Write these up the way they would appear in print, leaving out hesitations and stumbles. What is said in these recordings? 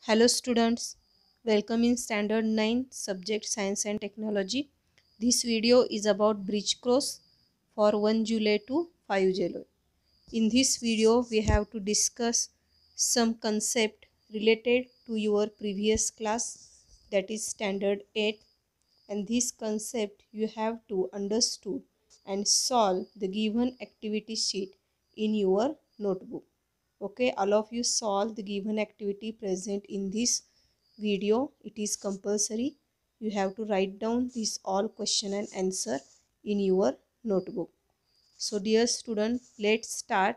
Hello students, welcome in standard 9 subject science and technology. This video is about bridge course for 1 July to 5 July. In this video we have to discuss some concept related to your previous class, that is standard 8, and this concept you have to understood and solve the given activity sheet in your notebook. Okay, all of you solve the given activity present in this video. It is compulsory. You have to write down this all question and answer in your notebook. So dear student, let's start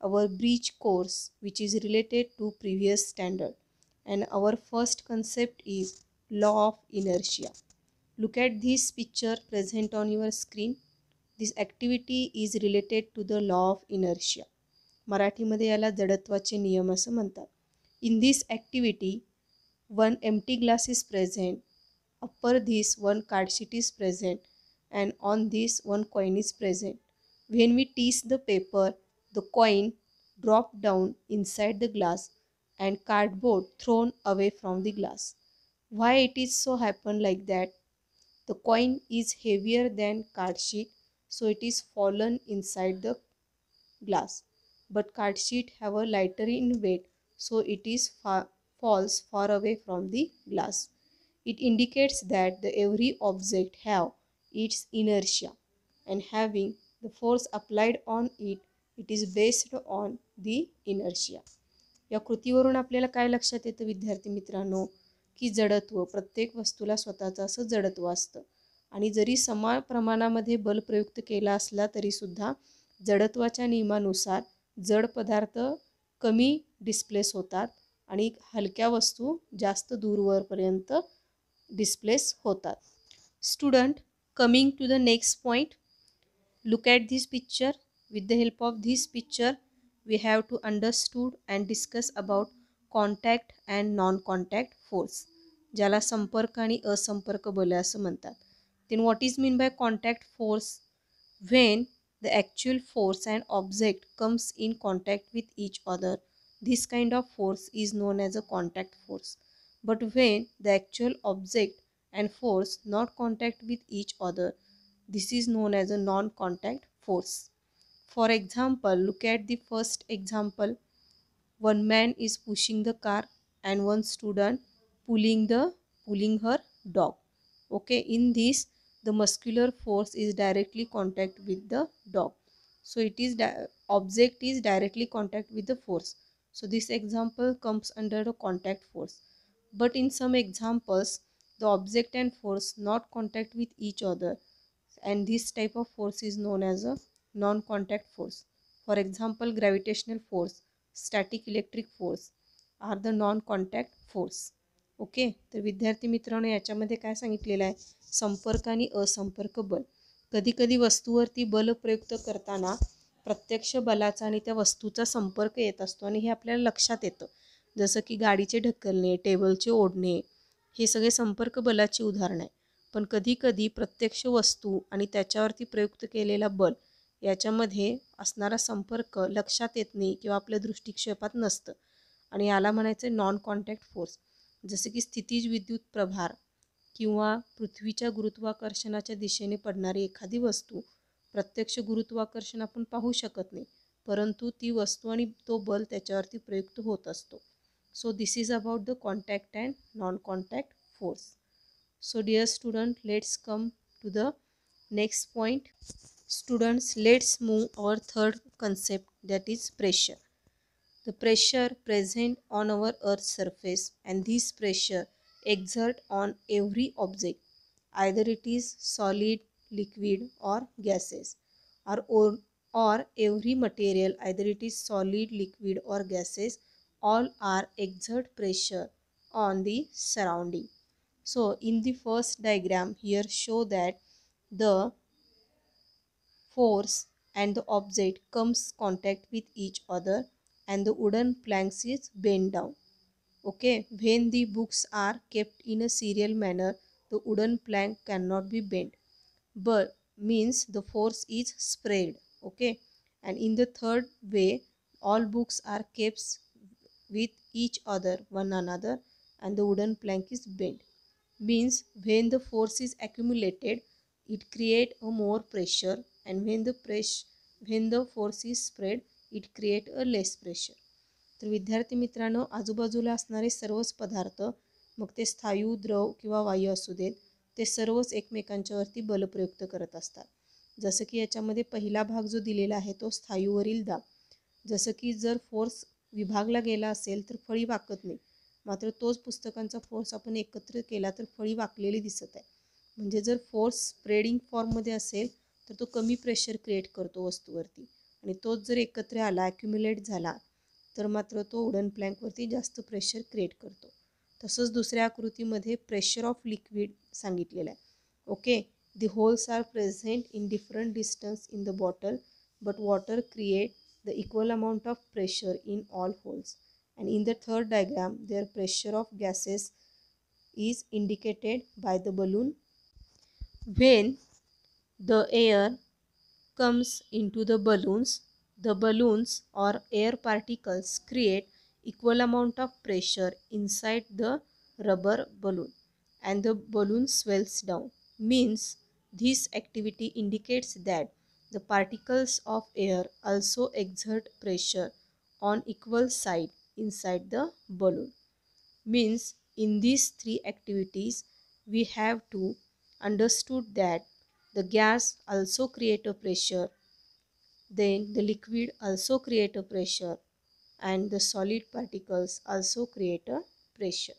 our bridge course, which is related to previous standard, and our first concept is law of inertia. Look at this picture present on your screen. This activity is related to the law of inertia. मराठीमध्ये याला जडत्वाचे नियम असं म्हणतात. In this activity one empty glass is present, upper this one card sheet is present, and on this one coin is present. When we tease the paper, the coin drop down inside the glass and cardboard thrown away from the glass. Why it is so happen like that? The coin is heavier than card sheet, so it is fallen inside the glass. But card sheet have a lighter in weight, so it is falls far away from the glass. It indicates that the every object have its inertia, and having the force applied on it, it is based on the inertia. या कृतीवरून आपल्याला काय लक्षात येतं विद्यार्थी मित्रांनो, की जडत्व, प्रत्येक वस्तूला स्वतःचं असं जडत्व असतं, आणि जरी समान प्रमाणामध्ये बल प्रयुक्त केला असला तरीसुद्धा जडत्वाच्या नियमानुसार जड पदार्थ कमी डिस्प्लेस होतात आणि हलक्या वस्तू जास्त दूरवरपर्यंत डिस्प्लेस होतात. Student, coming to the next point, look at this picture. With the help of this picture we have to understood and discuss about contact and non-contact force, ज्याला संपर्क आणि असंपर्क बल असं म्हणतात. then what is mean by contact force? When the actual force and object comes in contact with each other, this kind of force is known as a contact force. But when the actual object and force not contact with each other, this is known as a non-contact force. For example, look at the first example. One man is pushing the car and one student pulling her dog. Okay, in this the muscular force is directly contact with the dog. So it is object is directly contact with the force. So this example comes under the contact force. But in some examples, the object and force not contact with each other, and this type of force is known as a non-contact force. For example, gravitational force, static electric force are the non-contact force. Okay, तर विद्यार्थी मित्रांनो याच्यामध्ये काय सांगितलेलं आहे, संपर्क आणि असंपर्क बल. कधी कधी वस्तूवरती बल प्रयुक्त करताना प्रत्यक्ष बलाचा आणि त्या वस्तूचा संपर्क येत असतो आणि हे आपल्याला लक्षात येतं. जसं की गाडीचे ढकलणे, टेबलचे ओढणे, हे सगळे संपर्क बलाची उदाहरणे आहे. पण कधी कधी प्रत्यक्ष वस्तू आणि त्याच्यावरती प्रयुक्त केलेला बल याच्यामध्ये असणारा संपर्क लक्षात येत नाही किंवा आपल्या दृष्टिक्षेपात नसतं, आणि याला म्हणायचं नॉन कॉन्टॅक्ट फोर्स. जसे की स्थितीज विद्युत प्रभार किंवा पृथ्वीच्या गुरुत्वाकर्षणाच्या दिशेने पडणारी एखादी वस्तू, प्रत्यक्ष गुरुत्वाकर्षण आपण पाहू शकत नाही, परंतु ती वस्तू आणि तो बल त्याच्यावरती प्रयुक्त होत असतो. So this is about the contact and non contact force. So dear student, let's come to the next point. Students, let's move our third concept, that is pressure. The pressure present on our earth's surface, and this pressure exert on every object, either it is solid, liquid or gases, or every material, either it is solid, liquid or gases, all are exert pressure on the surrounding. So in the first diagram here show that the force and the object comes contact with each other and the wooden planks is bent down. Okay, when the books are kept in a serial manner, the wooden plank cannot be bent, but means the force is spread. Okay, and in the third way, all books are kept with each other one another and the wooden plank is bent. Means when the force is accumulated, it create a more pressure, and when the force is spread, it create a less pressure. तर विद्यार्थी मित्रांनो, आजूबाजूला असणारे सर्वच पदार्थ, मग ते स्थायू, द्रव किंवा वायू असू देत, ते सर्वच एकमेकांच्यावरती बल प्रयुक्त करत असतात. जसं की याच्यामध्ये पहिला भाग जो दिलेला आहे तो स्थायूवरील दाब. जसं की जर फोर्स विभागला गेला असेल तर फळी वाकत नाही, मात्र तोच पुस्तकांचा फोर्स आपण एकत्र केला तर फळी वाकलेली दिसत आहे. म्हणजे जर फोर्स स्प्रेडिंग फॉर्ममध्ये असेल तर तो कमी प्रेशर क्रिएट करतो वस्तूवरती, आणि तोच जर एकत्र आला, ॲक्युम्युलेट झाला, तर मात्र तो वुडन प्लँकवरती जास्त प्रेशर क्रिएट करतो. तसंच दुसऱ्या आकृतीमध्ये प्रेशर ऑफ लिक्विड सांगितलेलं आहे. Okay, the holes are present in different distance in the bottle, but water create the equal amount of pressure in all holes. And in the third diagram, their pressure of gases is indicated by the balloon. When the air comes into the balloons or air particles create equal amount of pressure inside the rubber balloon, and the balloon swells down. Means this activity indicates that the particles of air also exert pressure on equal side inside the balloon. Means in these three activities we have to understood that the gas also create a pressure, then the liquid also create a pressure, and the solid particles also create a pressure.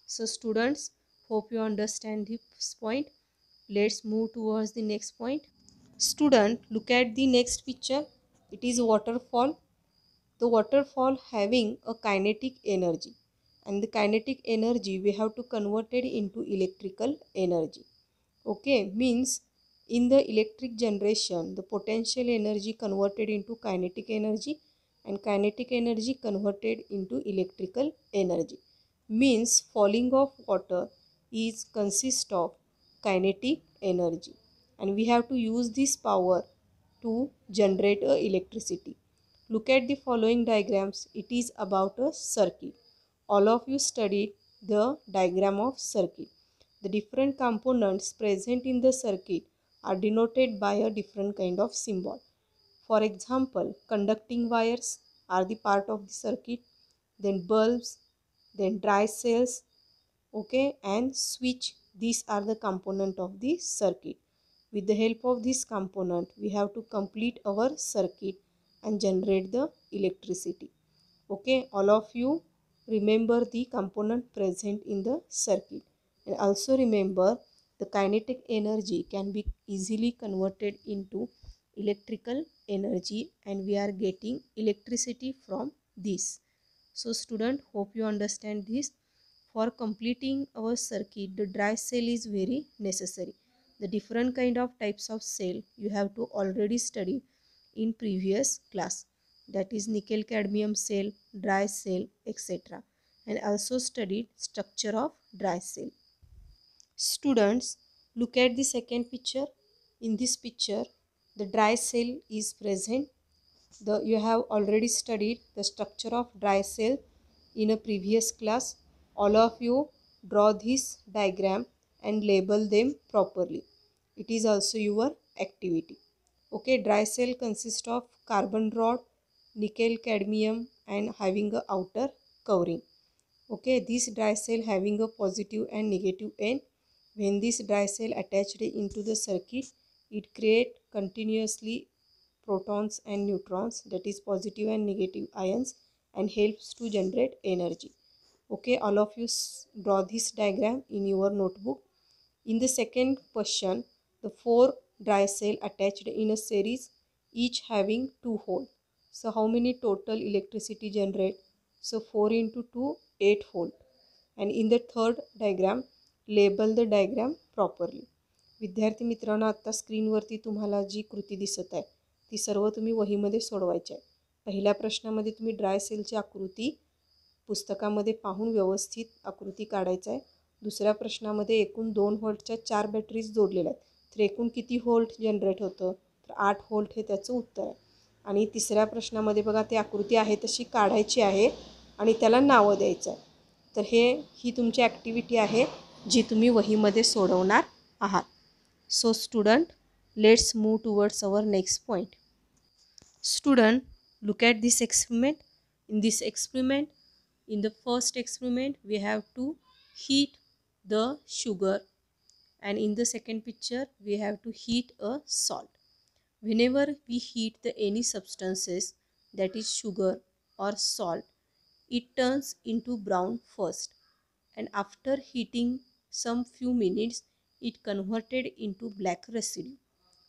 So students, hope you understand this point. Let's move towards the next point. Student, look at the next picture. It is waterfall. The waterfall having a kinetic energy, and the kinetic energy we have to convert it into electrical energy. Okay, means in the electric generation the potential energy converted into kinetic energy, and kinetic energy converted into electrical energy. Means falling of water is consist of kinetic energy, and we have to use this power to generate electricity. Look at the following diagrams. It is about a circuit. All of you studied the diagram of circuit. The different components present in the circuit are denoted by a different kind of symbol. For example, conducting wires are the part of the circuit, then bulbs, then dry cells, okay, and switch. These are the component of the circuit. With the help of this component, we have to complete our circuit and generate the electricity. Okay, all of you remember the component present in the circuit, and also remember the kinetic energy can be easily converted into electrical energy, and we are getting electricity from this. So student, hope you understand this. For completing our circuit, the dry cell is very necessary. The different kind of types of cell you have to already study in previous class, that is nickel cadmium cell, dry cell, etc., and also studied structure of dry cell. Students, look at the second picture. In this picture the dry cell is present. You have already studied the structure of dry cell in a previous class. All of you draw this diagram and label them properly. It is also your activity. Okay, dry cell consists of carbon rod, nickel cadmium, and having a outer covering. Okay, this dry cell having a positive and negative end. When this dry cell attached into the circuit, it create continuously protons and neutrons, that is positive and negative ions, and helps to generate energy. Okay, all of you draw this diagram in your notebook. In the second question, the 4 dry cell attached in a series, each having 2 holes. So how many total electricity generate? So 4 into 2, 8 volt. And in the third diagram, label the diagram properly. विद्यार्थी मित्रांनो, आता स्क्रीनवरती तुम्हाला जी कृती दिसत आहे ती सर्व तुम्ही वहीमध्ये सोडवायची आहे. पहिल्या प्रश्नामध्ये तुम्ही ड्राय सेलची आकृती पुस्तकामध्ये पाहून व्यवस्थित आकृती काढायचं आहे. दुसऱ्या प्रश्नामध्ये एकूण 2 व्होल्टच्या 4 बॅटरीज जोडलेल्या आहेत, तर एकूण किती व्होल्ट जनरेट होतं? तर 8 व्होल्ट हे त्याचं उत्तर आहे. आणि तिसऱ्या प्रश्नामध्ये बघा, ती आकृती आहे तशी काढायची आहे आणि त्याला नावं द्यायचं आहे. तर ही तुमची ॲक्टिव्हिटी आहे जी तुम्ही वहीमध्ये सोडवणार आहात. So student, let's move towards our next point. Student, look at this experiment. In this experiment, in the first experiment, we have to heat the sugar, and in the second picture, we have to heat a salt. Whenever we heat the any substances, that is sugar or salt, it turns into brown first, and after heating some few minutes, it converted into black residue.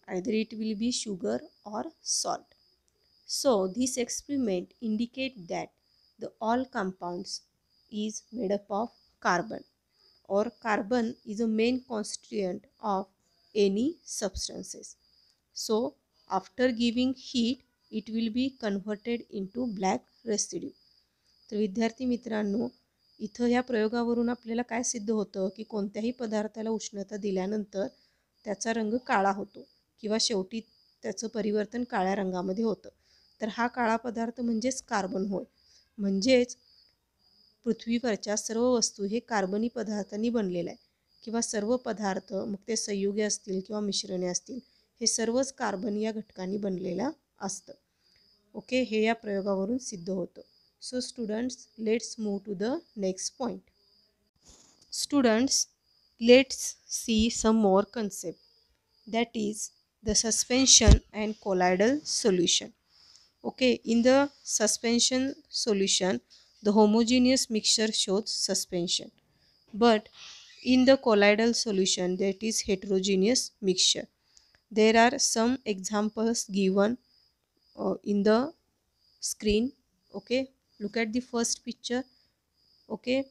Either it will be sugar or salt. So this experiment indicate that the all compounds is made up of carbon, or carbon is a main constituent of any substances. So after giving heat it will be converted into black residue. तर विद्यार्थी मित्रांनो, इथं ह्या प्रयोगावरून आपल्याला काय सिद्ध होतं की कोणत्याही पदार्थाला उष्णता दिल्यानंतर त्याचा रंग काळा होतो किंवा शेवटी त्याचं परिवर्तन काळ्या रंगामध्ये होतं. तर हा काळा पदार्थ म्हणजेच कार्बन होय. म्हणजेच पृथ्वीवरच्या सर्व वस्तू हे कार्बनी पदार्थांनी बनलेल्या आहे किंवा सर्व पदार्थ, मग ते संयुगे असतील किंवा मिश्रणे असतील, हे सर्वच कार्बन या घटकांनी बनलेलं असतं. ओके, हे या प्रयोगावरून सिद्ध होतं. So students, let's move to the next point. Students, let's see some more concept, that is the suspension and colloidal solution. Okay, in the suspension solution, the homogeneous mixture shows suspension, but in the colloidal solution, that is heterogeneous mixture. There are some examples given in the screen. Okay, look at the first picture. Okay,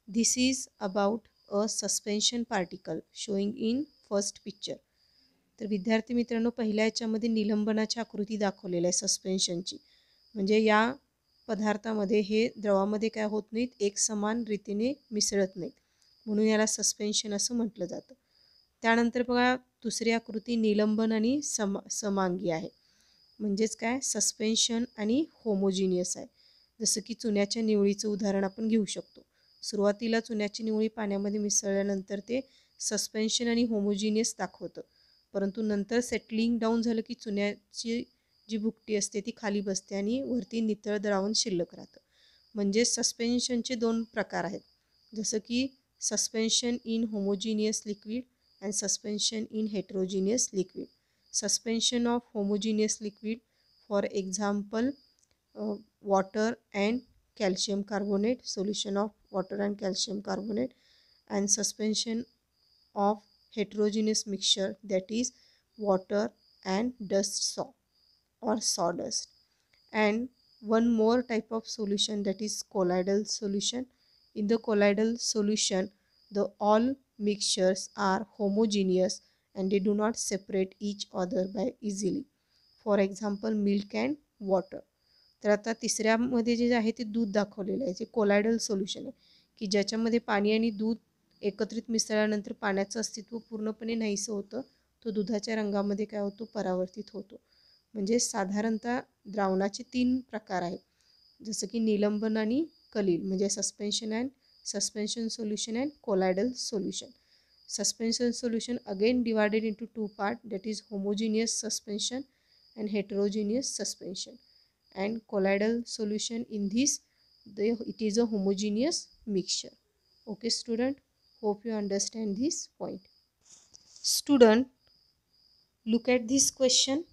this is about a suspension particle showing in first picture. तर विद्यार्थी मित्रांनो, पहिल्या याच्यामध्ये निलंबनाची आकृती दाखवलेली आहे सस्पेन्शनची. म्हणजे या पदार्थामध्ये हे द्रवामध्ये काय होत नाहीत, एक समान रीतीने मिसळत नाहीत, म्हणून याला सस्पेन्शन असं म्हटलं जातं. त्यानंतर बघा दुसरी आकृती निलंबन आणि समांगी आहे. म्हणजेच काय, सस्पेन्शन आणि होमोजिनियस आहे. जसं की चुन्याच्या निवळीचं उदाहरण आपण घेऊ शकतो. सुरुवातीला चुन्याची निवळी पाण्यामध्ये मिसळल्यानंतर ते सस्पेन्शन आणि होमोजिनियस दाखवतं, परंतु नंतर सेटलिंग डाऊन झालं की चुन्याची जी भुकटी असते ती खाली बसते आणि वरती नितळ द्रावण शिल्लक राहतं. म्हणजे सस्पेन्शनचे दोन प्रकार आहेत, जसं की suspension in homogeneous liquid and suspension in heterogeneous liquid. Suspension of homogeneous liquid, for example water and calcium carbonate, solution of water and calcium carbonate, and suspension of heterogeneous mixture, that is water and dust saw or sawdust. And one more type of solution, that is colloidal solution. In the colloidal solution, the all mixtures are homogeneous and they do not separate each other by easily. For example, milk and water. तर आता तिसऱ्यामध्ये जे आहे ते दूध दाखवलेलं आहे, जे कोलायडल solution आहे, की ज्याच्यामध्ये पाणी आणि दूध एकत्रित मिसळल्यानंतर पाण्याचं अस्तित्व पूर्णपणे नाहीसं होतं. तो दुधाच्या रंगामध्ये काय होतो, परावर्तित होतो. म्हणजे साधारणतः द्रावणाचे 3 प्रकार आहेत, जसं की निलंबन आणि कलील, म्हणजे suspension solution and colloidal solution. Suspension solution again divided into 2 part, that is homogeneous suspension and heterogeneous suspension. And colloidal solution, in this it is a homogeneous mixture. Okay student, hope you understand this point. Student, look at this question.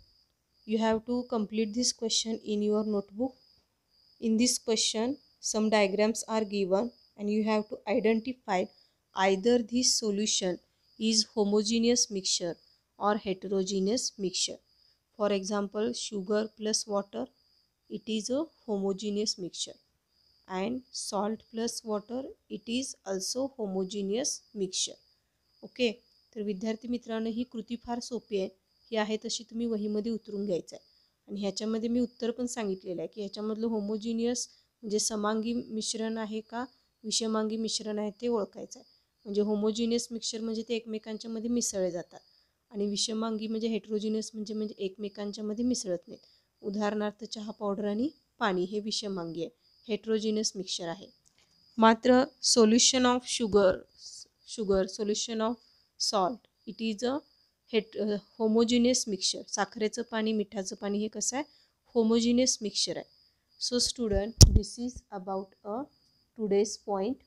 You have to complete this question in your notebook. In this question some diagrams are given and you have to identify either this solution is homogeneous mixture or heterogeneous mixture. For example, sugar plus water, it is a homogeneous mixture, and salt plus water, it is also homogeneous mixture. Okay, तर विद्यार्थी मित्रांनो, ही कृती फार सोपी आहे. ही आहे तशी तुम्ही वहीमध्ये उतरून घ्यायचं आहे. आणि ह्याच्यामध्ये मी उत्तर पण सांगितलेलं आहे की ह्याच्यामधलं होमोजिनियस म्हणजे समांगी मिश्रण आहे का विषमांगी मिश्रण आहे ते ओळखायचं आहे. म्हणजे होमोजिनियस मिक्सचर म्हणजे ते एकमेकांच्या मध्ये मिसळले जातात, आणि विषमांगी म्हणजे हेटेरोजिनियस म्हणजे एकमेकांच्या मध्ये मिसळत नाहीत. उदाहरणार्थ चहा पावडर आणि पाणी हे विषमांगी आहे, हेट्रोजिनस मिक्सचर आहे. मात्र solution of sugar solution of salt it is a homogeneous mixture. साखरेचं पाणी मिठाचं पाणी हे कसं आहे, होमोजिनियस मिक्सचर आहे. So student, this is about a today's point.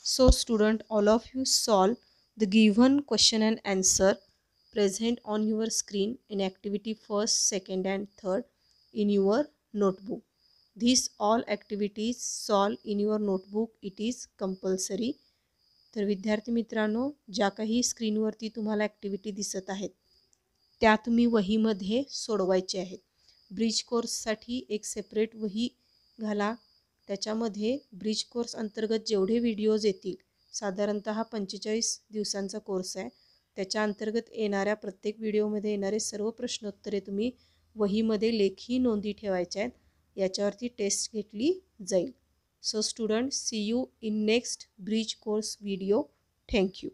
So student, all of you solve the given question and answer present on your screen in activity first, second and third in your notebook. These all activities solve in your notebook. It is compulsory. तर विद्यार्थी मित्रांनो, ज्या काही स्क्रीनवरती तुम्हाला activity दिसत आहेत त्या तुम्ही वहीमध्ये सोडवायचे आहेत. ब्रिज कोर्ससाठी एक सेपरेट वही घाला. त्याच्यामध्ये ब्रिज कोर्स अंतर्गत जेवढे व्हिडिओज येतील, साधारणतः 45 दिवसांचा कोर्स आहे, त्याच्या अंतर्गत येणाऱ्या प्रत्येक व्हिडिओमध्ये येणारे सर्व प्रश्नोत्तरे तुम्ही वहीमध्ये लेखी नोंदी ठेवायच्या आहेत. याच्यावरती टेस्ट घेतली जाईल. So student, see you in next bridge course video. Thank you.